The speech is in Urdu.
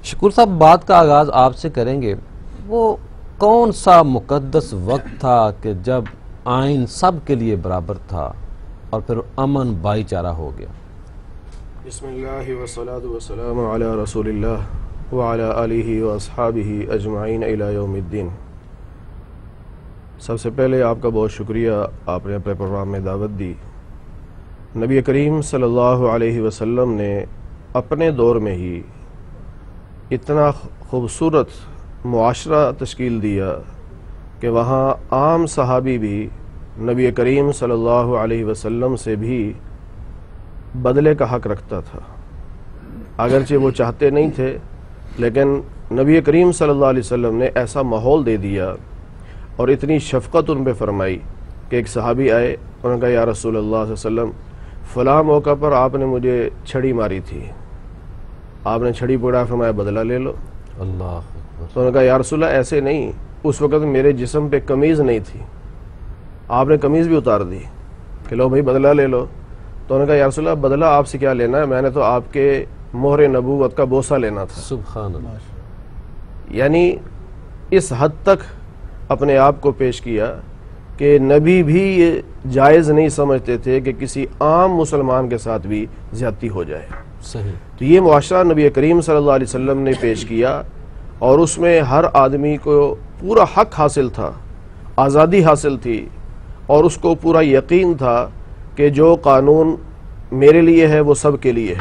شکور صاحب، بات کا آغاز آپ سے کریں گے۔ وہ کون سا مقدس وقت تھا کہ جب آئین سب کے لیے برابر تھا اور پھر امن بھائی چارہ ہو گیا؟ بسم اللہ والصلاة والسلام علی رسول اللہ وعلی آلہ واصحابہ اجمعین الی یوم الدین۔ سب سے پہلے آپ کا بہت شکریہ، آپ نے اپنے پروگرام میں دعوت دی۔ نبی کریم صلی اللہ علیہ وسلم نے اپنے دور میں ہی اتنا خوبصورت معاشرہ تشکیل دیا کہ وہاں عام صحابی بھی نبی کریم صلی اللہ علیہ وسلم سے بھی بدلے کا حق رکھتا تھا، اگرچہ وہ چاہتے نہیں تھے، لیکن نبی کریم صلی اللہ علیہ وسلم نے ایسا ماحول دے دیا اور اتنی شفقت ان پہ فرمائی کہ ایک صحابی آئے، انہوں نے کہا یا رسول اللہ صلی اللہ علیہ وسلم، فلاں موقع پر آپ نے مجھے چھڑی ماری تھی، آپ نے چھڑی پکڑا، فرمایا بدلہ لے لو۔ اللہ اکبر۔ تو انہوں نے کہا یا رسول اللہ ایسے نہیں، اس وقت میرے جسم پہ قمیض نہیں تھی، آپ نے قمیض بھی اتار دی کہ لو بھائی بدلہ لے لو۔ تو انہوں نے کہا یا رسول اللہ بدلہ آپ سے کیا لینا ہے، میں نے تو آپ کے مہر نبوت کا بوسہ لینا تھا۔ سبحان اللہ۔ یعنی اس حد تک اپنے آپ کو پیش کیا کہ نبی بھی یہ جائز نہیں سمجھتے تھے کہ کسی عام مسلمان کے ساتھ بھی زیادتی ہو جائے۔ صحیح۔ تو یہ معاشرہ نبی کریم صلی اللہ علیہ وسلم نے پیش کیا اور اس میں ہر آدمی کو پورا حق حاصل تھا، آزادی حاصل تھی، اور اس کو پورا یقین تھا کہ جو قانون میرے لیے ہے وہ سب کے لیے ہے۔